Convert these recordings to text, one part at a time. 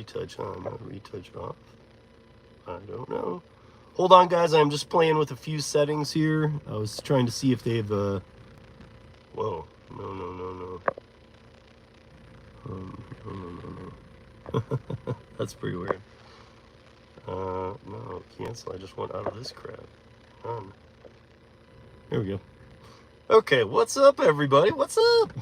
retouch on, retouch off. I don't know. Hold on, guys. I'm just playing with a few settings here. I was trying to see if they've. Whoa. No. No. That's pretty weird. No, cancel. I just went out of this crap. There we go. Okay, what's up, everybody? What's up?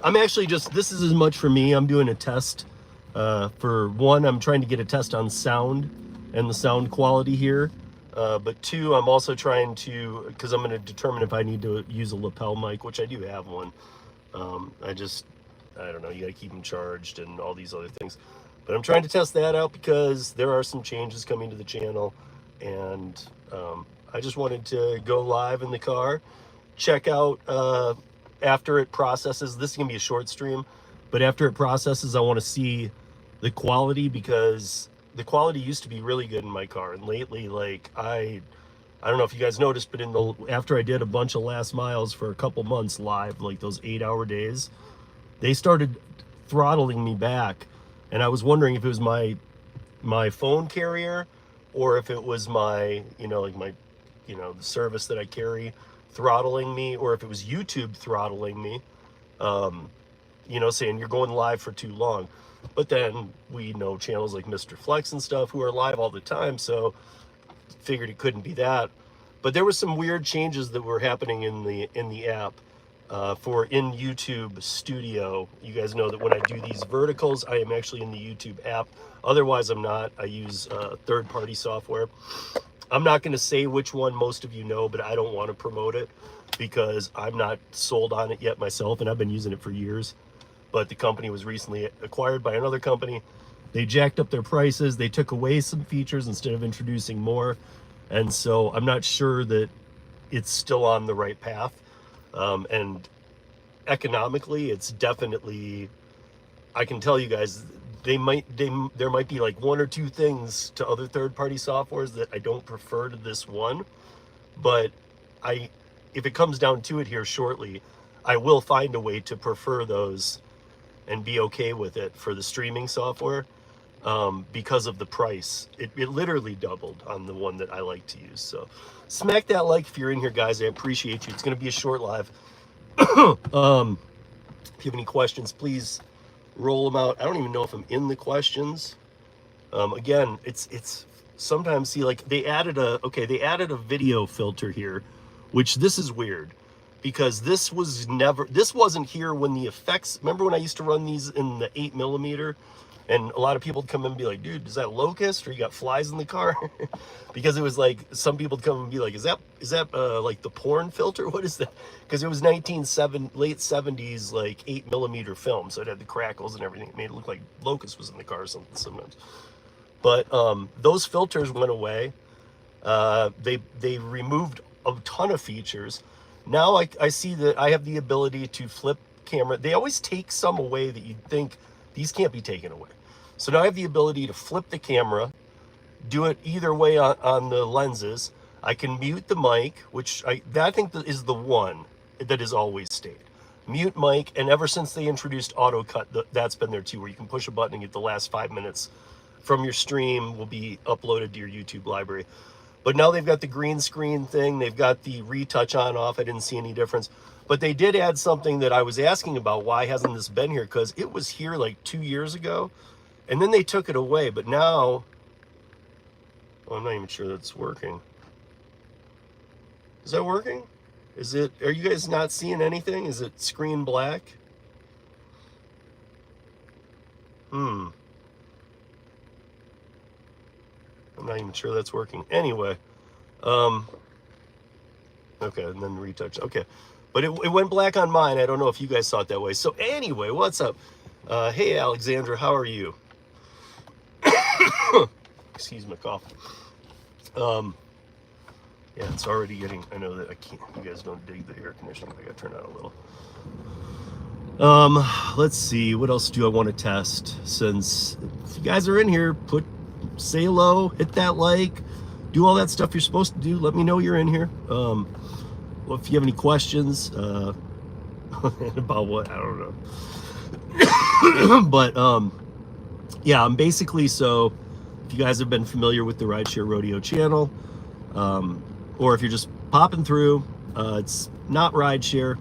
I'm actually this is as much for me. I'm doing a test. For one, I'm trying to get a test on sound and the sound quality here. But two, I'm also trying to, because I'm going to determine if I need to use a lapel mic, which I do have one. I don't know, you got to keep them charged and all these other things. But I'm trying to test that out because there are some changes coming to the channel. And I just wanted to go live in the car, check out after it processes. This is going to be a short stream, but after it processes, I want to see the quality, because the quality used to be really good in my car. And lately, like, I don't know if you guys noticed, but after I did a bunch of last miles for a couple months live, like those 8-hour days, they started throttling me back. And I was wondering if it was my phone carrier, or if it was my, the service that I carry throttling me, or if it was YouTube throttling me, saying you're going live for too long. But then we know channels like Mr. Flex and stuff who are live all the time, so figured it couldn't be that. But there were some weird changes that were happening in the app for in YouTube Studio. You guys know that when I do these verticals, I am actually in the YouTube app. Otherwise, I'm not. I use third-party software. I'm not going to say which one most of you know, but I don't want to promote it because I'm not sold on it yet myself, and I've been using it for years. But the company was recently acquired by another company. They jacked up their prices. They took away some features instead of introducing more. And so I'm not sure that it's still on the right path. And economically, it's definitely, I can tell you guys, there might be like one or two things to other third-party softwares that I don't prefer to this one. But if it comes down to it here shortly, I will find a way to prefer those and be okay with it for the streaming software, because of the price. It literally doubled on the one that I like to use. So smack that like if you're in here, guys. I appreciate you. It's going to be a short live. If you have any questions, please roll them out. I don't even know if I'm in the questions. Again, it's sometimes, see, like they added a video filter here, which this is weird. Because this wasn't here when the effects, remember when I used to run these in the 8mm, and a lot of people would come in and be like, dude, is that locust, or you got flies in the car? Because it was like, some people would come and be like, is that like the porn filter? What is that? Because it was late 70s, like 8mm film, so it had the crackles and everything. It made it look like locust was in the car or something sometimes. But those filters went away. They removed a ton of features. Now I see that I have the ability to flip camera. They always take some away that you'd think these can't be taken away. So now I have the ability to flip the camera, do it either way on the lenses. I can mute the mic, which I think that is the one that has always stayed. Mute mic, and ever since they introduced auto cut, that's been there too, where you can push a button and get the last 5 minutes from your stream will be uploaded to your YouTube library. But now they've got the green screen thing. They've got the retouch on off. I didn't see any difference. But they did add something that I was asking about. Why hasn't this been here? Because it was here like 2 years ago. And then they took it away. But now, well, I'm not even sure that's working. Is that working? Are you guys not seeing anything? Is it screen black? I'm not even sure that's working. Anyway, okay, and then retouch. Okay, but it went black on mine. I don't know if you guys saw it that way. So anyway, what's up? Hey, Alexandra, how are you? Excuse my cough. Yeah, it's already getting, I know that I can't, you guys don't dig the air conditioning. I gotta turn out a little. Let's see, what else do I want to test? Since if you guys are in here, say hello, hit that like, do all that stuff you're supposed to do. Let me know you're in here. Well, if you have any questions about what, I don't know. But Yeah, I'm basically, so if you guys have been familiar with the Rideshare Rodeo channel, or if you're just popping through, it's not rideshare.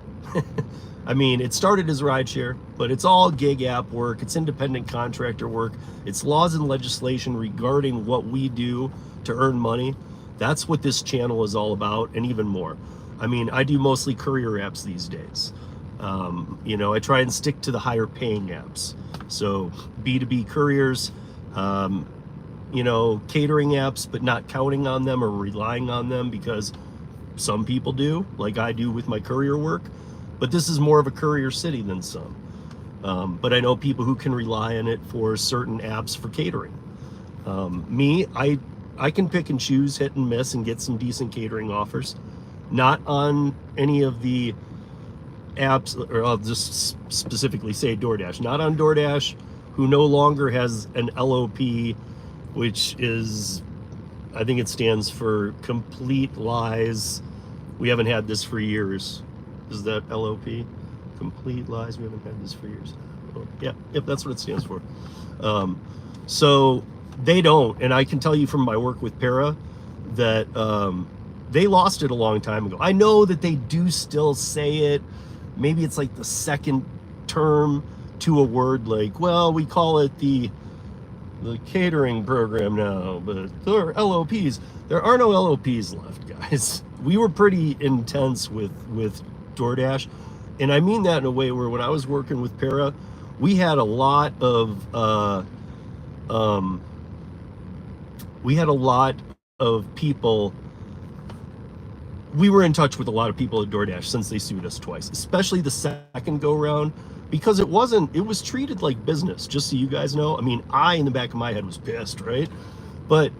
I mean, it started as rideshare, but it's all gig app work. It's independent contractor work. It's laws and legislation regarding what we do to earn money. That's what this channel is all about, and even more. I mean, I do mostly courier apps these days. You know, I try and stick to the higher paying apps. So B2B couriers, you know, catering apps, but not counting on them or relying on them, because some people do, like I do with my courier work. But this is more of a courier city than some. But I know people who can rely on it for certain apps for catering. Me, I can pick and choose, hit and miss, and get some decent catering offers. Not on any of the apps, or I'll just specifically say DoorDash. Not on DoorDash, who no longer has an LOP, which is, I think it stands for Complete Lies. We haven't had this for years. Is that LOP? Complete Lies. We haven't had this for years. Oh, yeah, yep, that's what it stands for. So they don't, and I can tell you from my work with Para that they lost it a long time ago. I know that they do still say it. Maybe it's like the second term to a word, like, well, we call it the catering program now, but there are LOPs. There are no LOPs left, guys. We were pretty intense with DoorDash, and I mean that in a way where when I was working with Para, we had a lot of people. We were in touch with a lot of people at DoorDash since they sued us twice, especially the second go round, because it was treated like business, just so you guys know. I mean, I, in the back of my head, was pissed, right? But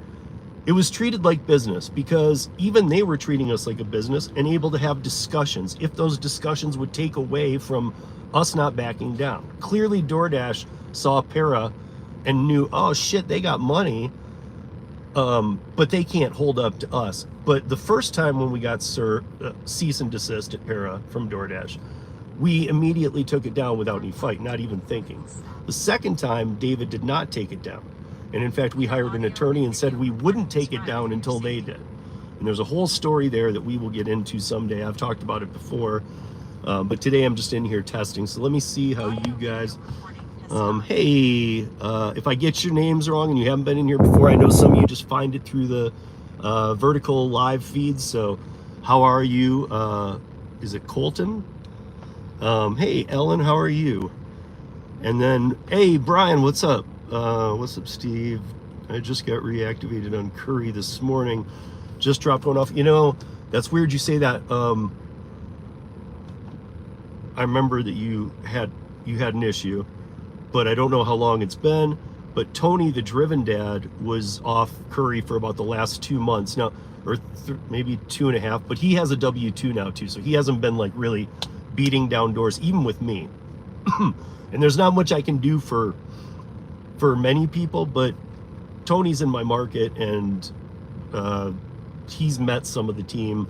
it was treated like business because even they were treating us like a business and able to have discussions if those discussions would take away from us not backing down. Clearly, DoorDash saw Para and knew, oh shit, they got money, but they can't hold up to us. But the first time when we got cease and desist at Para from DoorDash, we immediately took it down without any fight, not even thinking. The second time, David did not take it down. And in fact, we hired an attorney and said we wouldn't take it down until they did. And there's a whole story there that we will get into someday. I've talked about it before, but today I'm just in here testing. So let me see how you guys, hey, if I get your names wrong and you haven't been in here before, I know some of you just find it through the vertical live feeds. So how are you? Is it Colton? Hey, Ellen, how are you? And then, hey, Brian, what's up? What's up, Steve? I just got reactivated on Curry this morning. Just dropped one off. You know, that's weird you say that. I remember that you had an issue, but I don't know how long it's been. But Tony, the Driven Dad, was off Curry for about the last 2 months now, or maybe 2.5. But he has a W-2 now too, so he hasn't been like really beating down doors, even with me. And there's not much I can do for many people, but Tony's in my market, and he's met some of the team.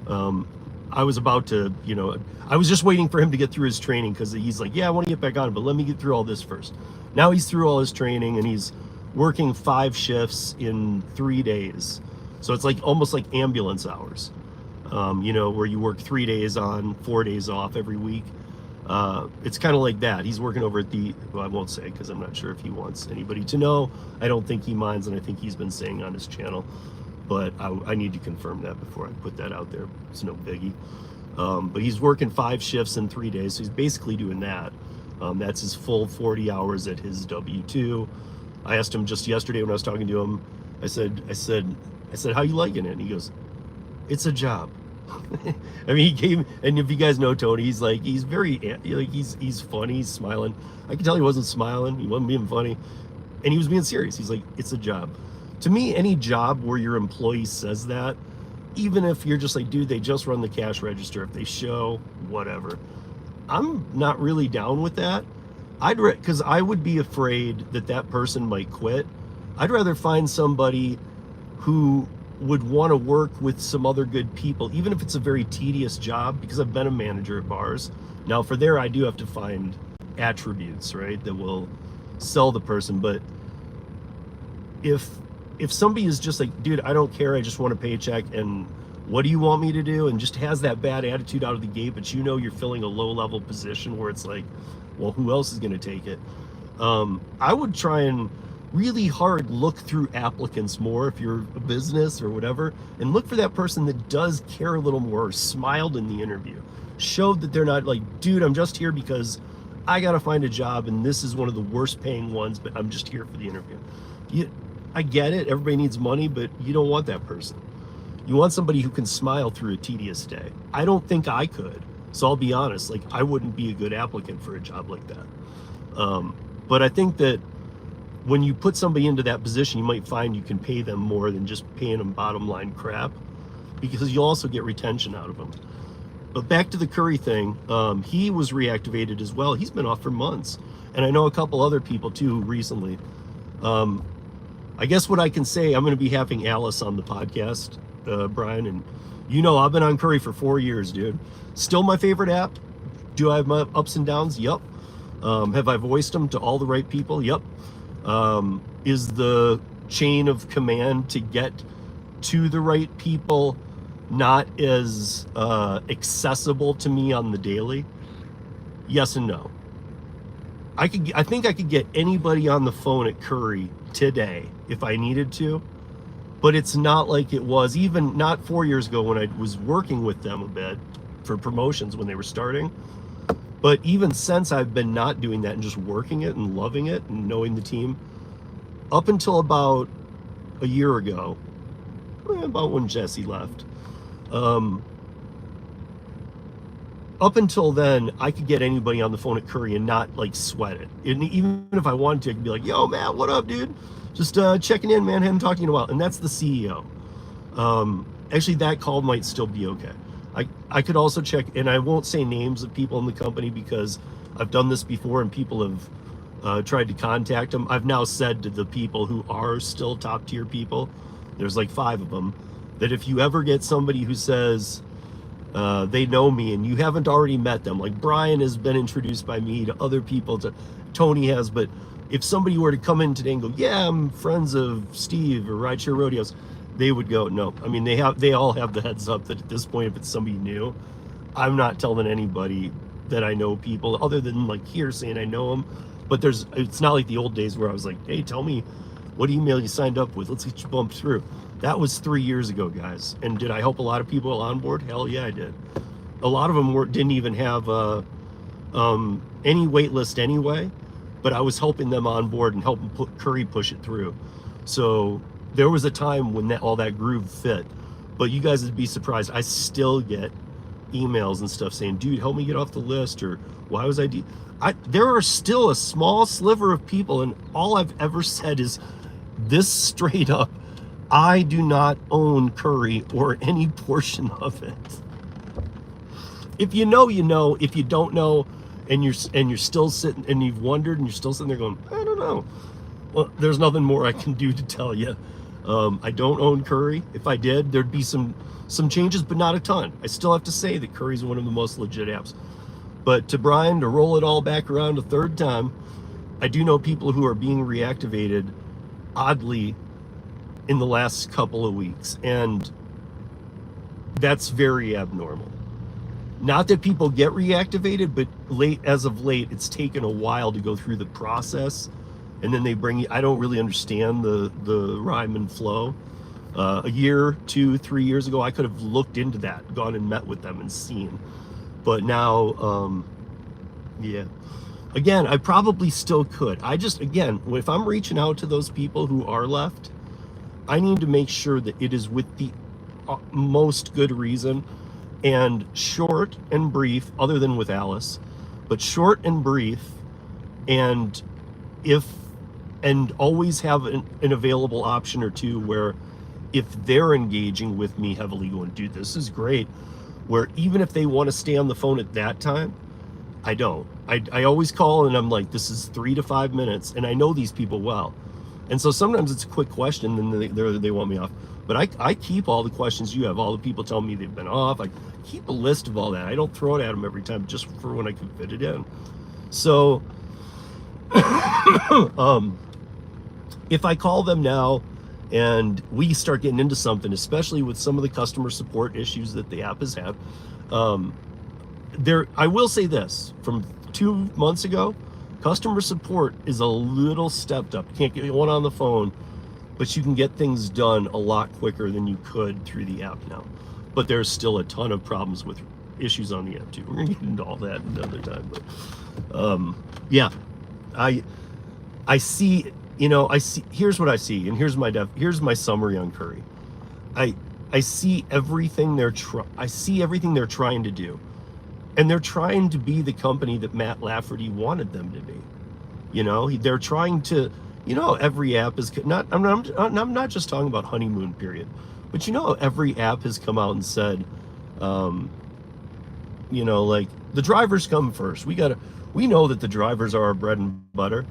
I was about to, you know, I was just waiting for him to get through his training, because he's like, yeah, I want to get back on it, but let me get through all this first. Now he's through all his training, and he's working 5 shifts in 3 days. So it's like almost like ambulance hours, you know, where you work 3 days on, 4 days off every week. It's kind of like that. He's working over at the, well, I won't say because I'm not sure if he wants anybody to know. I don't think he minds, and I think he's been saying on his channel, but I need to confirm that before I put that out there. It's no biggie. But he's working 5 shifts in 3 days, so he's basically doing that. That's his full 40 hours at his W-2. I asked him just yesterday when I was talking to him, I said, how you liking it? And he goes, it's a job. I mean, he came, and if you guys know Tony, he's like, he's very, like, he's funny, he's smiling. I can tell he wasn't smiling, he wasn't being funny, and he was being serious. He's like, it's a job. To me, any job where your employee says that, even if you're just like, dude, they just run the cash register, if they show, whatever, I'm not really down with that. Because I would be afraid that that person might quit. I'd rather find somebody who would want to work with some other good people, even if it's a very tedious job, because I've been a manager at bars. Now for there, I do have to find attributes, right, that will sell the person. But if somebody is just like, dude, I don't care, I just want a paycheck, and what do you want me to do, and just has that bad attitude out of the gate, but you know you're filling a low level position where it's like, well, who else is going to take it? I would try and really hard look through applicants more if you're a business or whatever, and look for that person that does care a little more, or smiled in the interview, showed that they're not like, dude, I'm just here because I got to find a job and this is one of the worst paying ones, but I'm just here for the interview. I get it, everybody needs money, but you don't want that person. You want somebody who can smile through a tedious day. I don't think I could, so I'll be honest, like, I wouldn't be a good applicant for a job like that. But I think that when you put somebody into that position, you might find you can pay them more than just paying them bottom line crap, because you'll also get retention out of them. But back to the Curry thing, he was reactivated as well. He's been off for months, and I know a couple other people too recently. I guess what I can say, I'm going to be having Alice on the podcast, Brian, and you know I've been on Curry for 4 years, dude. Still my favorite app. Do I have my ups and downs? Yep. Have I voiced them to all the right people? Yep. Is the chain of command to get to the right people not as accessible to me on the daily? Yes and no. I think I could get anybody on the phone at Curry today if I needed to, but it's not like it was even not 4 years ago when I was working with them a bit for promotions when they were starting. But even since I've been not doing that and just working it and loving it and knowing the team, up until about a year ago, about when Jesse left, up until then, I could get anybody on the phone at Curry and not like sweat it. And even if I wanted to, I could be like, yo, Matt, what up, dude? Just checking in, man. Haven't talked to you in a while. And that's the CEO. Actually, that call might still be okay. I could also check, and I won't say names of people in the company because I've done this before and people have tried to contact them. I've now said to the people who are still top tier people, there's like 5 of them, that if you ever get somebody who says they know me and you haven't already met them, like Brian has been introduced by me to other people, to Tony has, but if somebody were to come in today and go, yeah, I'm friends of Steve or Rideshare Rodeos, they would go, no. I mean, they all have the heads up that at this point, if it's somebody new, I'm not telling anybody that I know people other than like here saying I know them. But it's not like the old days where I was like, hey, tell me what email you signed up with. Let's get you bumped through. That was 3 years ago, guys. And did I help a lot of people on board? Hell yeah, I did. A lot of them didn't even have any wait list anyway, but I was helping them on board and helping Curry push it through. So there was a time when all that groove fit. But you guys would be surprised. I still get emails and stuff saying, dude, help me get off the list, or why was there are still a small sliver of people, and all I've ever said is this straight up: I do not own Curry or any portion of it. If you know, you know. If you don't know, and you're still sitting and you've wondered and you're still sitting there going, I don't know. Well, there's nothing more I can do to tell you. I don't own Curry. If I did, there'd be some changes, but not a ton. I still have to say that Curry's one of the most legit apps. But to Brian, to roll it all back around a third time, I do know people who are being reactivated oddly in the last couple of weeks, and that's very abnormal. Not that people get reactivated, but as of late, it's taken a while to go through the process, and then they bring you. I don't really understand the rhyme and flow. A year, 2, 3 years ago, I could have looked into that, gone and met with them and seen. But now, yeah. Again, I probably still could. Again, if I'm reaching out to those people who are left, I need to make sure that it is with the most good reason, and short and brief, other than with Alice, but short and brief, and always have an available option or two where if they're engaging with me heavily going, dude, this is great, where even if they want to stay on the phone at that time, I don't. I always call and I'm like, this is 3 to 5 minutes, and I know these people well. And so sometimes it's a quick question and they want me off. But I keep all the questions you have, all the people telling me they've been off. I keep a list of all that. I don't throw it at them every time, just for when I can fit it in. So if I call them now and we start getting into something, especially with some of the customer support issues that the app has had, I will say this, from 2 months ago, customer support is a little stepped up. You can't get one on the phone, but you can get things done a lot quicker than you could through the app now. But there's still a ton of problems with issues on the app too. We're gonna get into all that another time. But yeah, I see, I see. Here's what I see, and here's my summary on Curri. I see everything they're trying to do, and they're trying to be the company that Matt Lafferty wanted them to be. They're trying to. Every app is not. I'm not just talking about honeymoon period, but every app has come out and said, like, the drivers come first. We know that the drivers are our bread and butter.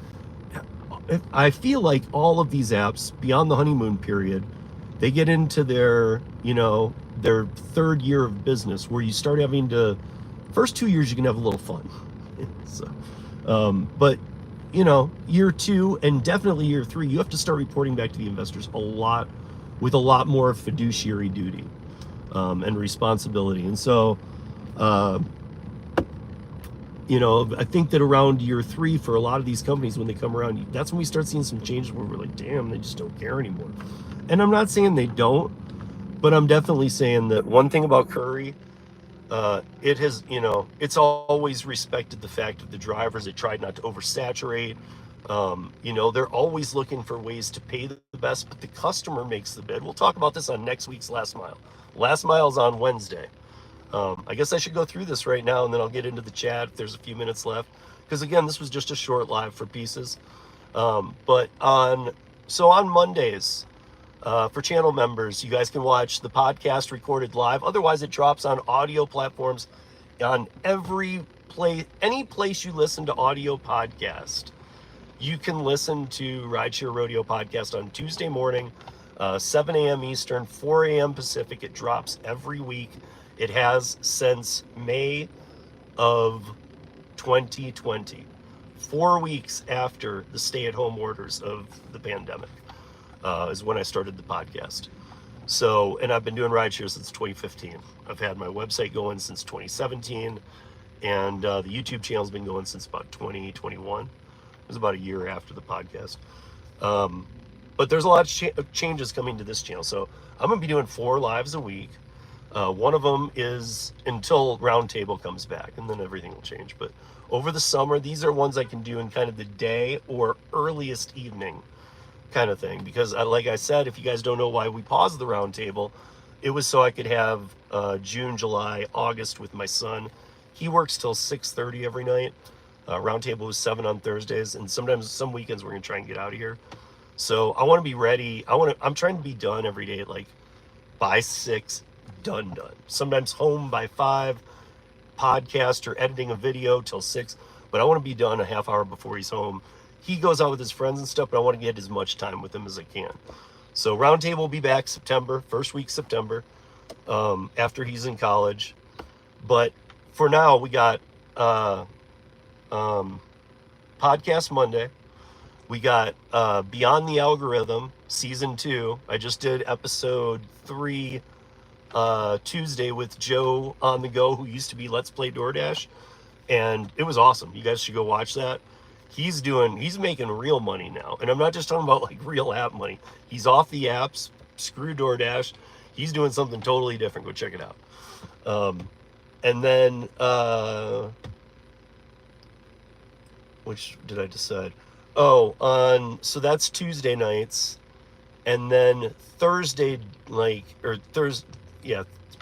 I feel like all of these apps beyond the honeymoon period, they get into their third year of business, where you start having to, first 2 years you can have a little fun. So, but year 2 and definitely year 3, you have to start reporting back to the investors with a lot more fiduciary duty and responsibility. And so, I think that around year 3 for a lot of these companies, when they come around, that's when we start seeing some changes where we're like, damn, they just don't care anymore. And I'm not saying they don't, but I'm definitely saying that one thing about Curri, it has, it's always respected the fact of the drivers. It tried not to oversaturate. They're always looking for ways to pay the best, but the customer makes the bid. We'll talk about this on next week's Last Mile. Last Mile is on Wednesday. I guess I should go through this right now, and then I'll get into the chat if there's a few minutes left. Because again, this was just a short live for pieces. But on Mondays, for channel members, you guys can watch the podcast recorded live. Otherwise, it drops on audio platforms on any place you listen to audio podcast. You can listen to Rideshare Rodeo podcast on Tuesday morning, 7 a.m. Eastern, 4 a.m. Pacific. It drops every week. It has since May of 2020, 4 weeks after the stay-at-home orders of the pandemic, is when I started the podcast. So, and I've been doing rideshare since 2015. I've had my website going since 2017, and the YouTube channel's been going since about 2021. It was about a year after the podcast. But there's a lot of changes coming to this channel. So I'm going to be doing 4 lives a week. One of them is until Roundtable comes back, and then everything will change. But over the summer, these are ones I can do in kind of the day or earliest evening kind of thing. Because like I said, if you guys don't know why we paused the Roundtable, it was so I could have June, July, August with my son. He works till 6:30 every night. Roundtable was 7 on Thursdays, and sometimes some weekends we're gonna try and get out of here. So I want to be ready. I'm trying to be done every day, like by 6. Done. Sometimes home by 5, podcast or editing a video till 6, but I want to be done a half hour before he's home. He goes out with his friends and stuff, but I want to get as much time with him as I can. So Roundtable will be back September, first week September, after he's in college. But for now, we got podcast Monday. We got Beyond the Algorithm season 2. I just did episode 3 Tuesday with Joe on the Go, who used to be Let's Play DoorDash, and it was awesome. You guys should go watch that. He's making real money now, and I'm not just talking about like real app money. He's off the apps, screw DoorDash. He's doing something totally different. Go check it out. And then which did I decide? So that's Tuesday nights, and then Thursday,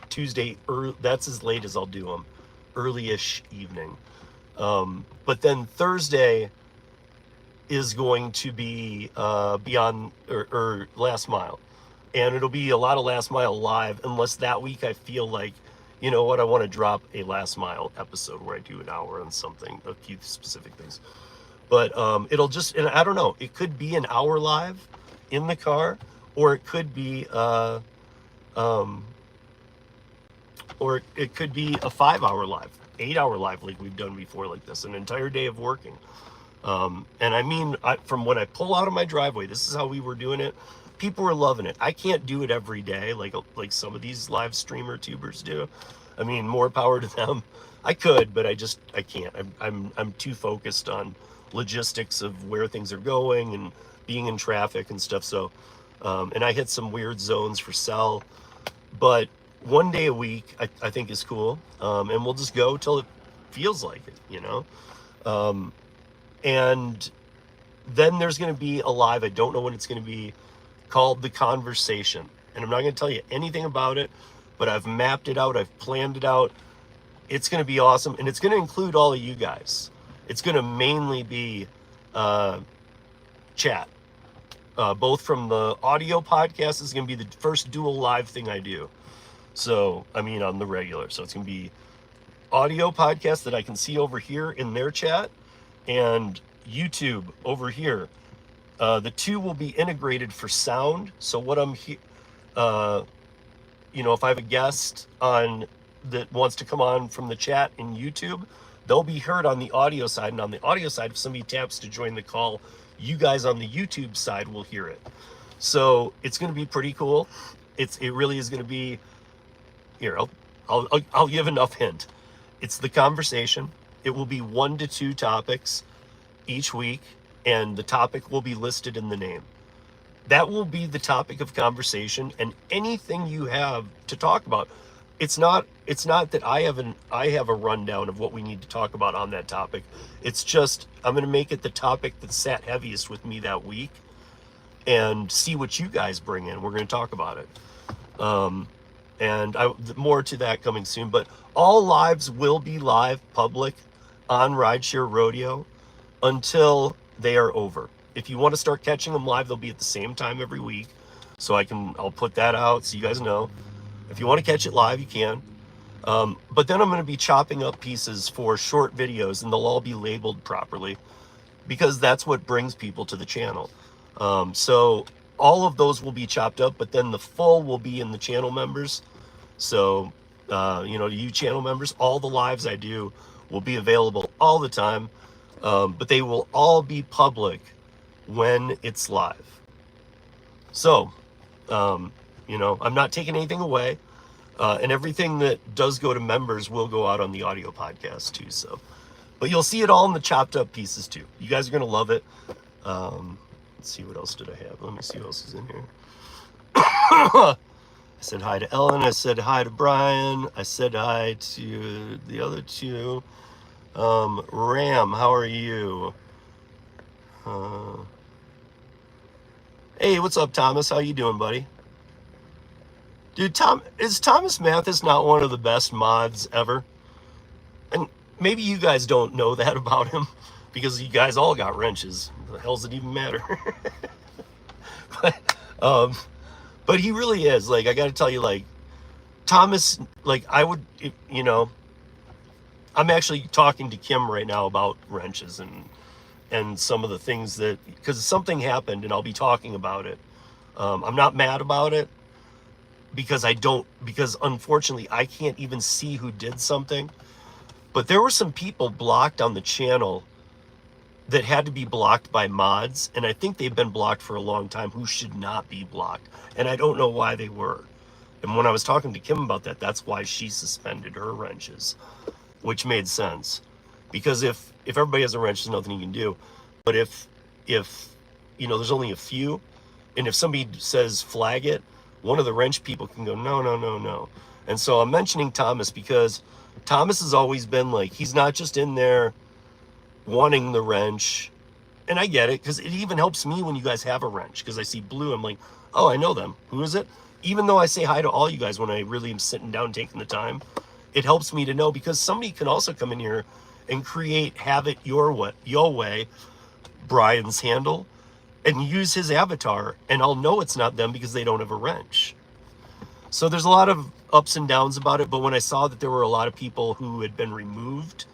Tuesday, that's as late as I'll do them, early-ish evening. But then Thursday is going to be Beyond or Last Mile, and it'll be a lot of Last Mile live, unless that week I feel like, I want to drop a Last Mile episode where I do an hour on something, a few specific things. But it'll just, and I don't know, it could be an hour live in the car, or it could be a 5-hour live, 8-hour live, like we've done before, like this, an entire day of working. And I mean, from when I pull out of my driveway, this is how we were doing it. People were loving it. I can't do it every day like some of these live streamer tubers do. I mean, more power to them. I could, but I can't. I'm too focused on logistics of where things are going and being in traffic and stuff. So, and I hit some weird zones for cell, but one day a week I think is cool. And we'll just go till it feels like it, you know. And then there's going to be a live, I don't know when it's going to be, called The Conversation. And I'm not going to tell you anything about it, but I've mapped it out. I've planned it out. It's going to be awesome. And it's going to include all of you guys. It's going to mainly be chat. Both from the audio podcast. Is going to be the first dual live thing I do. So, I mean, on the regular. So it's going to be audio podcast that I can see over here in their chat, and YouTube over here. The two will be integrated for sound. So what I'm here, you know, if I have a guest on that wants to come on from the chat in YouTube, they'll be heard on the audio side. And on the audio side, if somebody taps to join the call, you guys on the YouTube side will hear it. So it's going to be pretty cool. It really is going to be, here, I'll give enough hint. It's The Conversation. It will be 1 to 2 topics each week, and the topic will be listed in the name. That will be the topic of conversation, and anything you have to talk about. It's not that I have a rundown of what we need to talk about on that topic. It's just I'm going to make it the topic that sat heaviest with me that week, and see what you guys bring in. We're going to talk about it. And more to that coming soon, but all lives will be live public on Rideshare Rodeo until they are over. If you want to start catching them live, they'll be at the same time every week. So I'll put that out so you guys know. If you want to catch it live, you can. But then I'm going to be chopping up pieces for short videos, and they'll all be labeled properly because that's what brings people to the channel. So all of those will be chopped up, but then the full will be in the channel members. So, you know, you channel members, all the lives I do will be available all the time, but they will all be public when it's live. So, you know, I'm not taking anything away, and everything that does go to members will go out on the audio podcast too. So, but you'll see it all in the chopped up pieces too. You guys are going to love it. Let's see, what else did I have? Let me see what else is in here. I said hi to Ellen. I said hi to Brian. I said hi to the other two. Ram, how are you? Hey, what's up, Thomas? How you doing, buddy? Dude, is Thomas Mathis not one of the best mods ever? And maybe you guys don't know that about him because you guys all got wrenches. The hell does it even matter? But he really is. Like, I got to tell you, like, Thomas, like, I would, you know, I'm actually talking to Kim right now about wrenches and some of the things that, because something happened and I'll be talking about it. I'm not mad about it because unfortunately I can't even see who did something. But there were some people blocked on the channel that had to be blocked by mods, and I think they've been blocked for a long time, who should not be blocked, and I don't know why they were. And when I was talking to Kim about that, that's why she suspended her wrenches, which made sense, because if everybody has a wrench, there's nothing you can do. But if you know, there's only a few, and if somebody says flag it, one of the wrench people can go no. And so I'm mentioning Thomas because Thomas has always been like, he's not just in there wanting the wrench, and I get it, because it even helps me when you guys have a wrench, because I see blue, I'm like, oh, I know them. Who is it? Even though I say hi to all you guys when I really am sitting down taking the time, it helps me to know, because somebody can also come in here and have it your way, Brian's handle, and use his avatar, and I'll know it's not them because they don't have a wrench. So there's a lot of ups and downs about it, but when I saw that there were a lot of people who had been removed,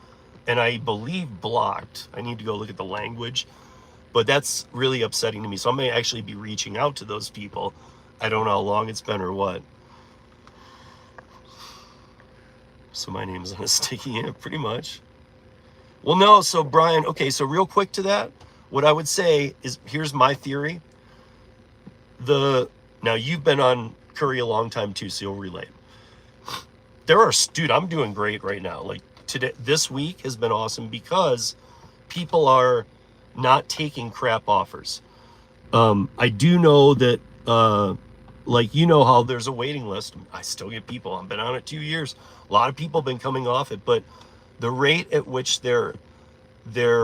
and I believe blocked, I need to go look at the language, but that's really upsetting to me. So I may actually be reaching out to those people. I don't know how long it's been or what. So my name's on a sticky, yeah, pretty much. Well, no. So Brian, okay. So real quick to that, what I would say is, here's my theory. The Now you've been on Curry a long time too, so you'll relate. Dude, I'm doing great right now. Like today, this week has been awesome because people are not taking crap offers. I do know that, like, you know how there's a waiting list. I still get people. I've been on it 2 years. A lot of people have been coming off it, but the rate at which they're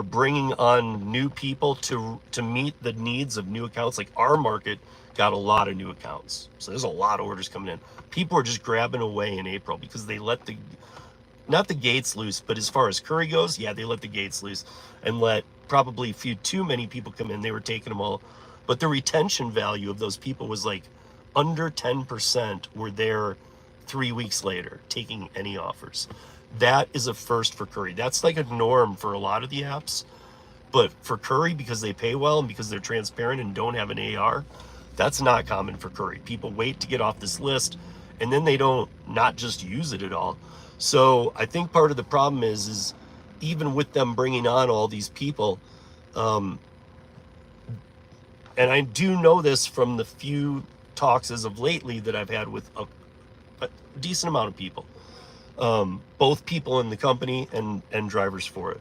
bringing on new people to meet the needs of new accounts, like our market got a lot of new accounts, so there's a lot of orders coming in. People are just grabbing away in April because they let the not the gates loose, but as far as Curry goes, yeah, they let the gates loose and let probably a few too many people come in. They were taking them all, but the retention value of those people was like under 10% were there 3 weeks later taking any offers. That is a first for Curry. That's like a norm for a lot of the apps, but for Curry, because they pay well and because they're transparent and don't have an AR, that's not common for Curry. People wait to get off this list, and then they don't not just use it at all. So I think part of the problem is even with them bringing on all these people, um, and I do know this from the few talks as of lately that I've had with a decent amount of people, both people in the company and drivers for it.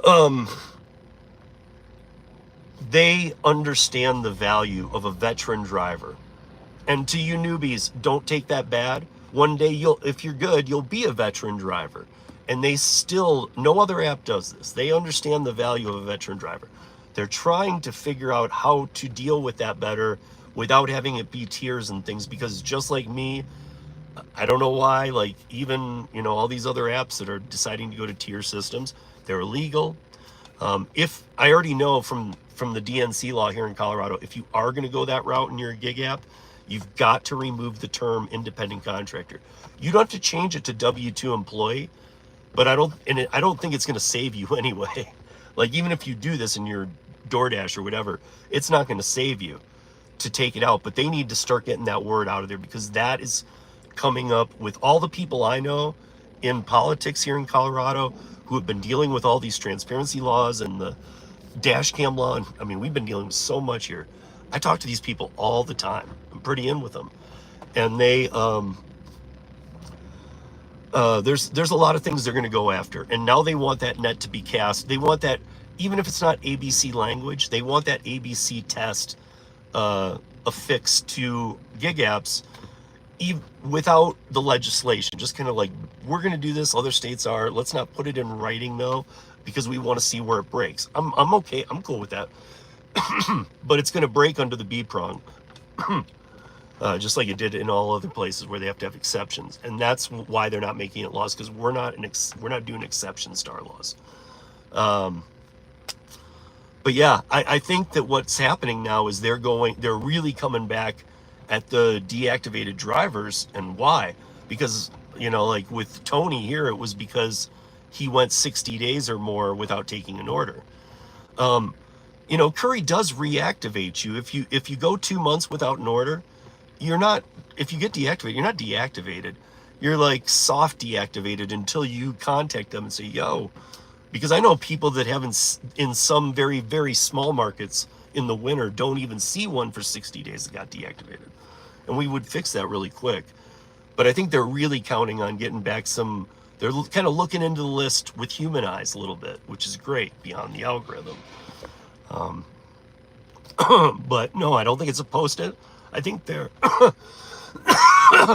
Um, they understand the value of a veteran driver. And to you newbies, don't take that bad. One day if you're good, you'll be a veteran driver. And no other app does this. They understand the value of a veteran driver. They're trying to figure out how to deal with that better without having it be tiers and things, because just like me, I don't know why, like even, all these other apps that are deciding to go to tier systems, they're illegal. If I already know from the DNC law here in Colorado, if you are going to go that route in your gig app, you've got to remove the term independent contractor. You don't have to change it to W-2 employee, but I don't think it's going to save you anyway. Like even if you do this in your DoorDash or whatever, it's not going to save you to take it out. But they need to start getting that word out of there, because that is coming up with all the people I know in politics here in Colorado who have been dealing with all these transparency laws and the dash cam law. And I mean, we've been dealing with so much here. I talk to these people all the time. I'm pretty in with them, and they there's a lot of things they're going to go after, and now they want that net to be cast. They want that, even if it's not ABC language, they want that ABC test affixed to gig apps, without the legislation. Just kind of like, we're going to do this, other states are. Let's not put it in writing though, because we want to see where it breaks. I'm okay. I'm cool with that. But it's going to break under the B prong, just like it did in all other places where they have to have exceptions, and that's why they're not making it laws, because we're not doing exceptions to our laws. But yeah, I think that what's happening now is they're really coming back at the deactivated drivers. And why? Because, like with Tony here, it was because he went 60 days or more without taking an order. Curry does reactivate you. If you go 2 months without an order, if you get deactivated, you're not deactivated. You're like soft deactivated until you contact them and say, yo, because I know people that haven't, in some very, very small markets in the winter, don't even see one for 60 days that got deactivated. And we would fix that really quick. But I think they're really counting on getting back they're kind of looking into the list with human eyes a little bit, which is great beyond the algorithm. But no, I don't think it's supposed to. I think they're,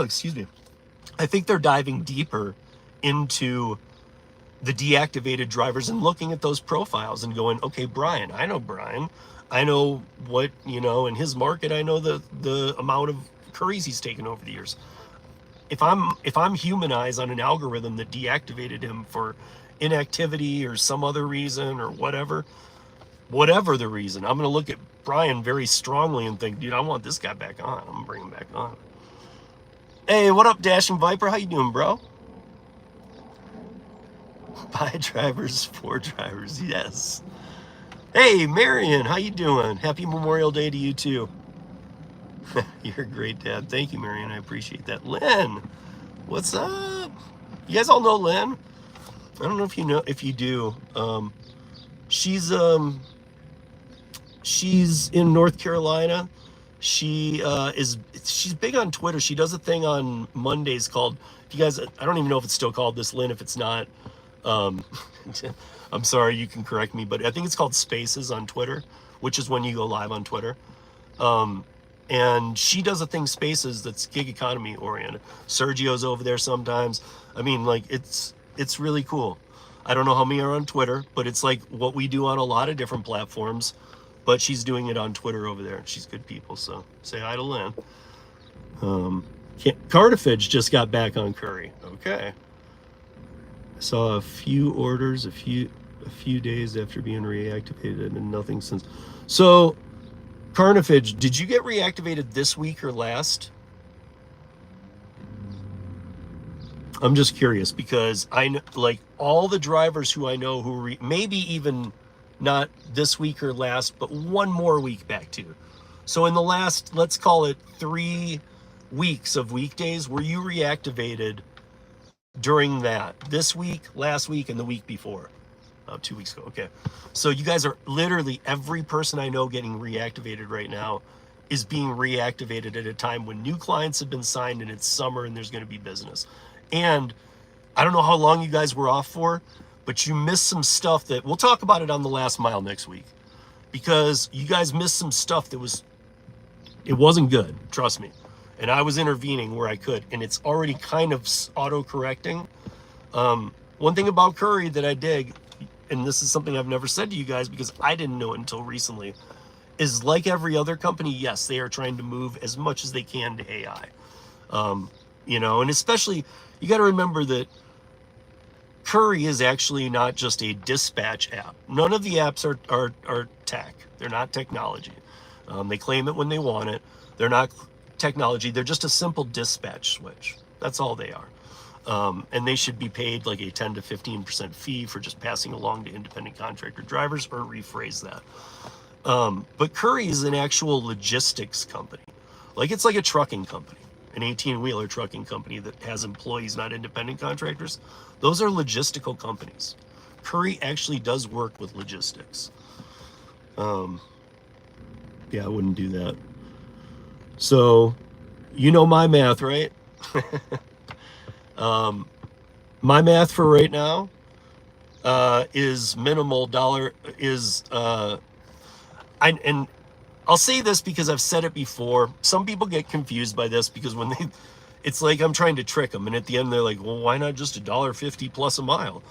excuse me, I think they're diving deeper into the deactivated drivers and looking at those profiles and going, okay, Brian, I know what, in his market, I know the amount of curries he's taken over the years. If I'm humanized on an algorithm that deactivated him for inactivity or some other reason or whatever the reason, I'm going to look at Brian very strongly and think, dude, I want this guy back on. I'm going to bring him back on. Hey, what up, Dashing Viper? How you doing, bro? By drivers, for drivers, yes. Hey, Marion, how you doing? Happy Memorial Day to you, too. You're a great dad. Thank you, Marion. I appreciate that. Lynn, what's up? You guys all know Lynn? I don't know if you know, if you do. She's she's in North Carolina. She's big on Twitter. She does a thing on Mondays called, if you guys, I don't even know if it's still called this, Lynn. If it's not, um, I'm sorry, you can correct me, but I think it's called Spaces on Twitter, which is when you go live on Twitter. And she does a thing, Spaces, that's gig economy oriented. Sergio's over there sometimes. I mean, like, it's really cool. I don't know how many are on Twitter, but it's like what we do on a lot of different platforms. But she's doing it on Twitter over there. She's good people, so say hi to Lynn. Cardiffage just got back on curri. Okay. I saw a few orders a few days after being reactivated and nothing since. So, Carnifage, did you get reactivated this week or last? I'm just curious because I know, like, all the drivers who I know who maybe even not this week or last, but one more week back too. So in the last, let's call it 3 weeks of weekdays, were you reactivated during that? This week, last week, and the week before? 2 weeks ago. Okay. So you guys are literally, every person I know getting reactivated right now is being reactivated at a time when new clients have been signed and it's summer and there's going to be business. And I don't know how long you guys were off for, but you missed some stuff that we'll talk about it on the last mile next week, because you guys missed some stuff that it wasn't good. Trust me. And I was intervening where I could, and it's already kind of auto correcting. One thing about curri that I dig, and this is something I've never said to you guys because I didn't know it until recently, is like every other company, yes, they are trying to move as much as they can to AI. And especially, you got to remember that curri is actually not just a dispatch app. None of the apps are tech. They're not technology. They claim it when they want it. They're not technology. They're just a simple dispatch switch. That's all they are. And they should be paid like a 10 to 15% fee for just passing along to independent contractor drivers, or rephrase that. But curri is an actual logistics company. Like, it's like a trucking company, an 18-wheeler trucking company that has employees, not independent contractors. Those are logistical companies. Curri actually does work with logistics. Yeah, I wouldn't do that. So, you know my math, right? My math for right now is minimal dollar is and I'll say this because I've said it before. Some people get confused by this because when it's like I'm trying to trick them, and at the end they're like, well, why not just $1.50 plus a mile?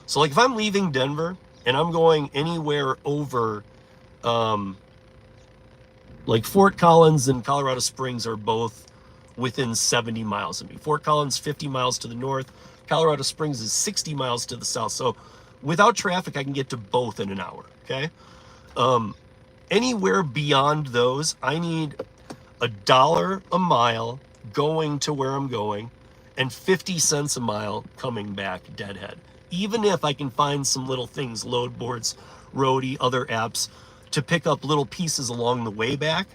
So, like, if I'm leaving Denver and I'm going anywhere over, like, Fort Collins and Colorado Springs are both within 70 miles of me. Fort Collins, 50 miles to the north. Colorado Springs is 60 miles to the south. So without traffic, I can get to both in an hour, okay? Anywhere beyond those, I need $1 a mile going to where I'm going and 50 cents a mile coming back deadhead. Even if I can find some little things, load boards, Roadie, other apps, to pick up little pieces along the way back.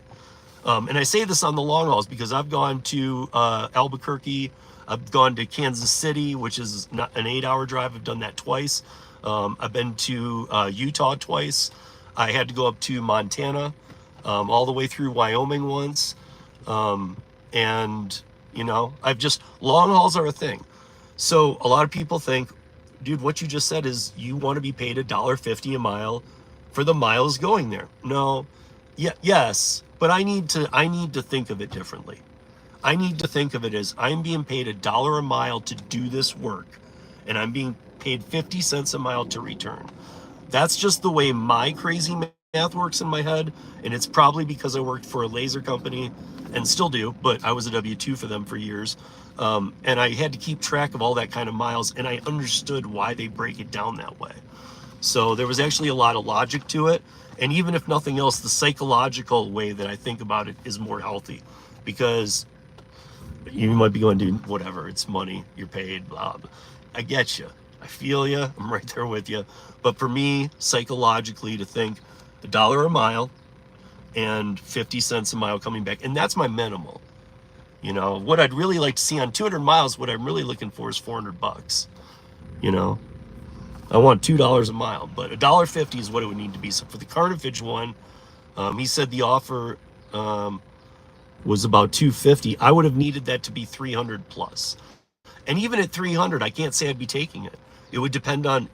And I say this on the long hauls because I've gone to Albuquerque, I've gone to Kansas City, which is not an 8-hour drive. I've done that twice. I've been to Utah twice. I had to go up to Montana, all the way through Wyoming once. And, long hauls are a thing. So a lot of people think, dude, what you just said is you want to be paid $1.50 a mile for the miles going there. No, yes, but I need to think of it differently. I need to think of it as I'm being paid $1 a mile to do this work, and I'm being paid 50 cents a mile to return. That's just the way my crazy math works in my head, and it's probably because I worked for a laser company, and still do, but I was a W-2 for them for years, and I had to keep track of all that kind of miles, and I understood why they break it down that way. So there was actually a lot of logic to it, and even if nothing else, the psychological way that I think about it is more healthy, because you might be going, dude, whatever, it's money, you're paid, blah, blah. I get you. I feel you. I'm right there with you. But for me, psychologically, to think $1 a mile and 50 cents a mile coming back, and that's my minimal. What I'd really like to see on 200 miles, what I'm really looking for is $400. I want $2 a mile, but $1.50 is what it would need to be. So for the Carnifage one, he said the offer was about 250. I would have needed that to be 300 plus. And even at 300, I can't say I'd be taking it. It would depend on,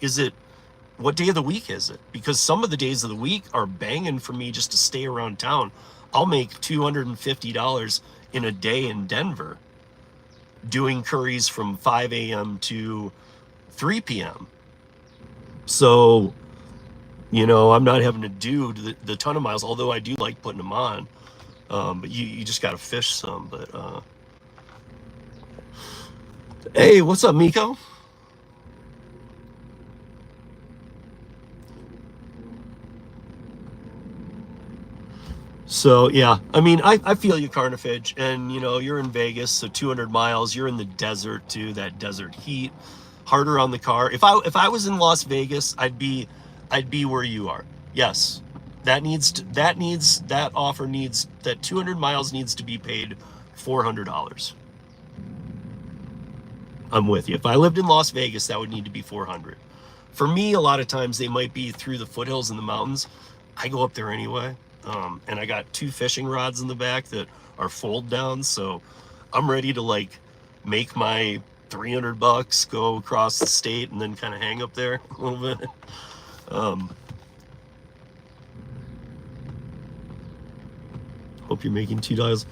what day of the week is it? Because some of the days of the week are banging for me just to stay around town. I'll make $250 in a day in Denver doing curries from 5 a.m. to 3 p.m. So, I'm not having to do the ton of miles, although I do like putting them on. But you just got to fish some. But hey, what's up, Miko? So yeah, I mean, I feel you, Carnifage, and you're in Vegas, so 200 miles. You're in the desert too, that desert heat, harder on the car. If I was in Las Vegas, I'd be where you are. Yes, that offer needs that 200 miles needs to be paid $400. I'm with you. If I lived in Las Vegas, that would need to be 400. For me, a lot of times they might be through the foothills and the mountains. I go up there anyway. And I got 2 fishing rods in the back that are fold down. So I'm ready to make my $300, go across the state and then kind of hang up there a little bit. Hope you're making $2.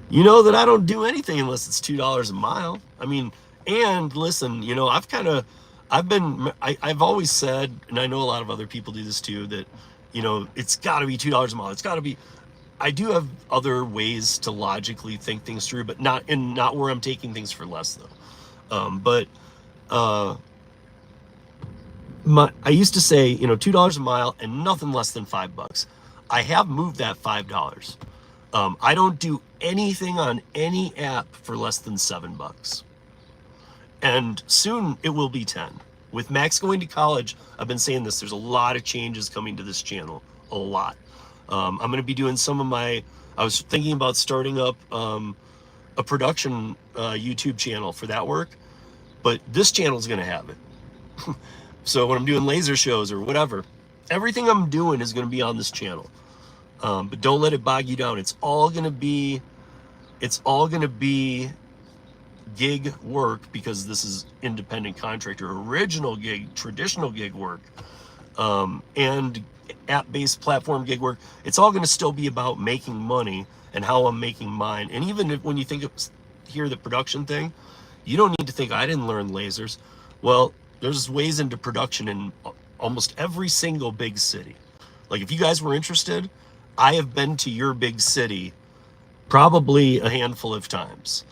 You know that I don't do anything unless it's $2 a mile. I mean, and listen, I've always said, and I know a lot of other people do this too, that, it's got to be $2 a mile. It's got to be. I do have other ways to logically think things through, but not where I'm taking things for less though. But I used to say, $2 a mile and nothing less than $5. I have moved that $5. I don't do anything on any app for less than $7. And soon it will be 10. With Max going to college, I've been saying this, there's a lot of changes coming to this channel, a lot. I'm going to be doing I was thinking about starting up a production YouTube channel for that work, but this channel is going to have it. So when I'm doing laser shows or whatever, everything I'm doing is going to be on this channel. But don't let it bog you down. It's all going to be gig work, because this is independent contractor, original gig, traditional gig work, and app-based platform gig work. It's all going to still be about making money and how I'm making mine. And even when you hear the production thing, you don't need to think I didn't learn lasers. Well, there's ways into production in almost every single big city. Like if you guys were interested, I have been to your big city probably a handful of times.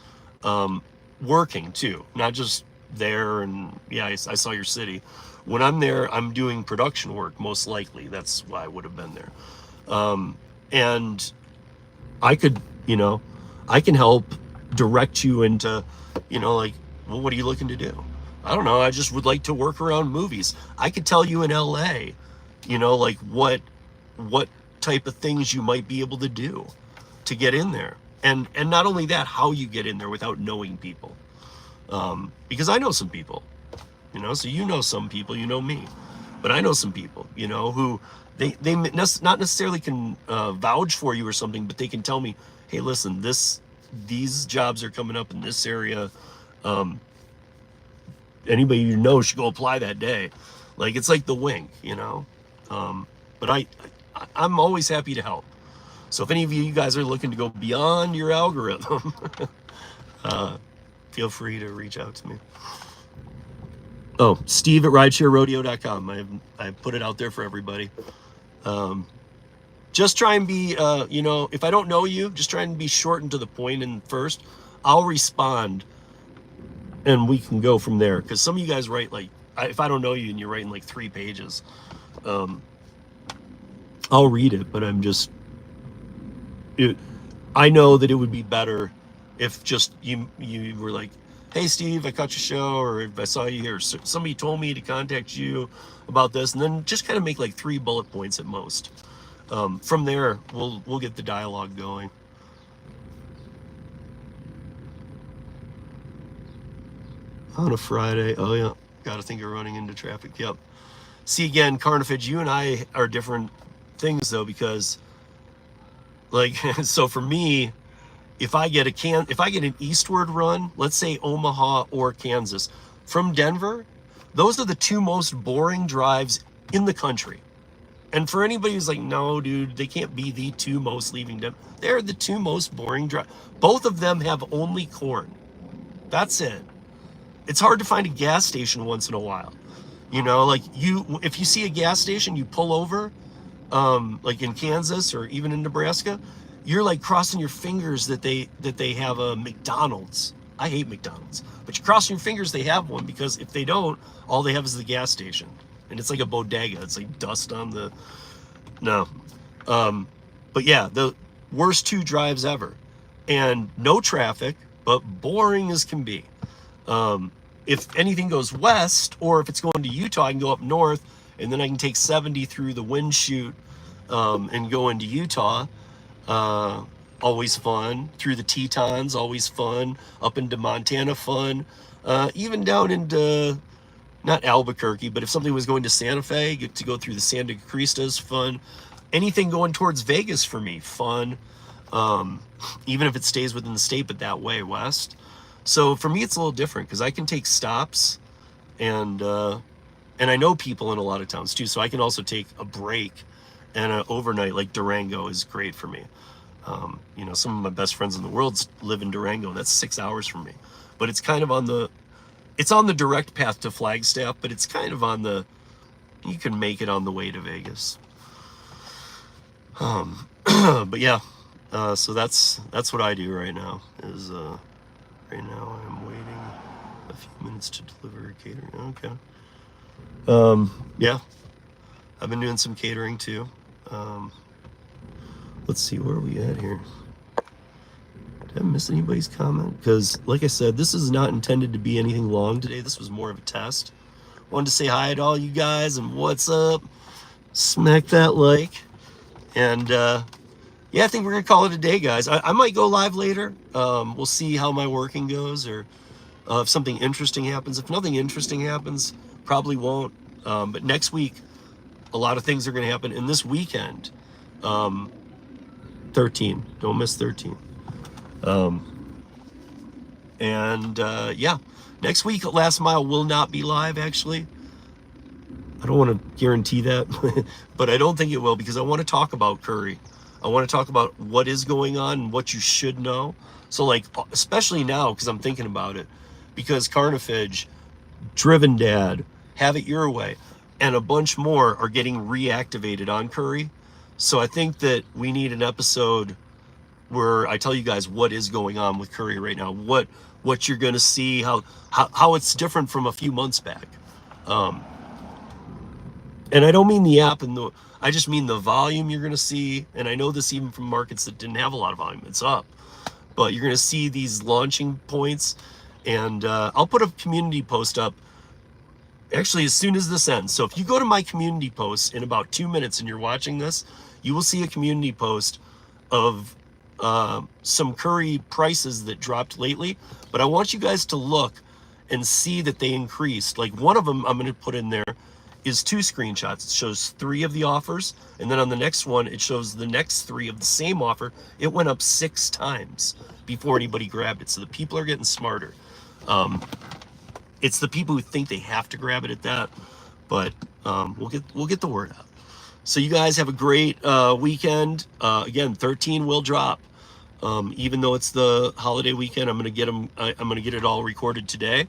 Working too, not just there. And yeah, I saw your city. When I'm there, I'm doing production work, most likely. That's why I would have been there. And I could, I can help direct you into, well, what are you looking to do? I don't know. I just would like to work around movies. I could tell you in LA, what type of things you might be able to do to get in there. And not only that, how you get in there without knowing people. Because I know some people, so some people, me, but I know some people, who they not necessarily can vouch for you or something, but they can tell me, hey, listen, these jobs are coming up in this area. Anybody should go apply that day. It's like the wink, but I'm always happy to help. So if any of you guys are looking to go beyond your algorithm, feel free to reach out to me. Oh, Steve at ridesharerodeo.com. I put it out there for everybody. Just try and be, if I don't know you, just try and be short and to the point. And first, I'll respond and we can go from there. Because some of you guys write if I don't know you and you're writing 3 pages, I'll read it, but I know that it would be better if just you were like, hey Steve, I caught your show, or if I saw you here, somebody told me to contact you about this, and then just kind of make 3 bullet points at most. From there, we'll get the dialogue going. On a Friday, oh yeah, gotta think of running into traffic. Yep. See, again, Carnifage, you and I are different things though, because like, so for me, if I get an eastward run, let's say Omaha or Kansas, from Denver, those are the two most boring drives in the country. And for anybody who's like, no, dude, they can't be the two most leaving Denver. They're the two most boring drives. Both of them have only corn. That's it. It's hard to find a gas station once in a while. You know, like if you see a gas station, you pull over, like in Kansas or even in Nebraska, you're like crossing your fingers that they have a McDonald's. I hate McDonald's, but you're crossing your fingers they have one, because if they don't, all they have is the gas station, and it's like a bodega. It's like dust on the no. But yeah, the worst two drives ever, and no traffic, but boring as can be. If anything goes west, or if it's going to Utah, I can go up north, and then I can take 70 through the wind chute, and go into Utah. Always fun. Through the Tetons, always fun. Up into Montana, fun. Even down into, not Albuquerque, but if something was going to Santa Fe, get to go through the Santa Cristas, fun. Anything going towards Vegas for me, fun. Even if it stays within the state, but that way west. So for me, it's a little different, because I can take stops, and I know people in a lot of towns too, so I can also take a break, and an overnight, like Durango is great for me. You know, some of my best friends in the world live in Durango. That's 6 hours from me, but it's kind of on the direct path to Flagstaff, but it's kind of you can make it on the way to Vegas. But yeah, so that's what I do right now. Right now I'm waiting a few minutes to deliver catering. Okay. Yeah, I've been doing some catering too. Let's see, where are we at here? Did I miss anybody's comment? Because, like I said, this is not intended to be anything long today. This was more of a test. Wanted to say hi to all you guys and what's up. Smack that like. And, yeah, I think we're going to call it a day, guys. I might go live later. We'll see how my working goes, or if something interesting happens. If nothing interesting happens, probably won't. But next week, a lot of things are going to happen. And this weekend, 13. Don't miss 13. Yeah, next week, Last Mile will not be live, actually. I don't want to guarantee that, but I don't think it will, because I want to talk about curri. I want to talk about what is going on and what you should know. So, like, especially now, because I'm thinking about it, because Carnifage, Driven Dad, Have It Your Way, and a bunch more are getting reactivated on curri. So I think that we need an episode where I tell you guys what is going on with curri right now, what you're going to see, how it's different from a few months back. And I don't mean the app, I just mean the volume you're going to see. And I know this even from markets that didn't have a lot of volume. It's up. But you're going to see these launching points. And I'll put a community post up actually as soon as this ends. So if you go to my community post in about 2 minutes and you're watching this, you will see a community post of some curri prices that dropped lately. But I want you guys to look and see that they increased. Like, one of them I'm going to put in there is 2 screenshots. It shows 3 of the offers, and then on the next one it shows the next 3 of the same offer. It went up 6 times before anybody grabbed it. So the people are getting smarter. It's the people who think they have to grab it at that, but we'll get the word out. So you guys have a great weekend. Again, 13 will drop. Even though it's the holiday weekend, I'm gonna get them. I'm gonna get it all recorded today.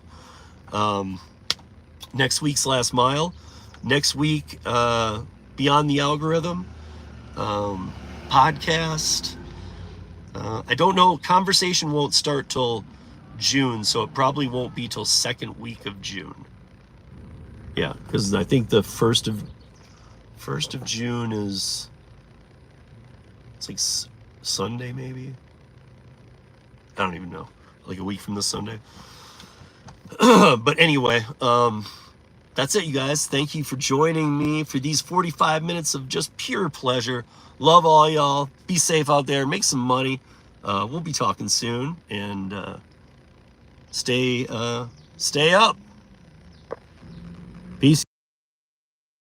Next week's Last Mile. Next week, Beyond the Algorithm, podcast. I don't know. Conversation won't start till June, so it probably won't be till second week of June. Yeah, because I think the first of June is, it's like Sunday maybe. I don't even know. Like a week from this Sunday. But anyway, that's it, you guys. Thank you for joining me for these 45 minutes of just pure pleasure. Love all y'all. Be safe out there. Make some money. We'll be talking soon, and stay up.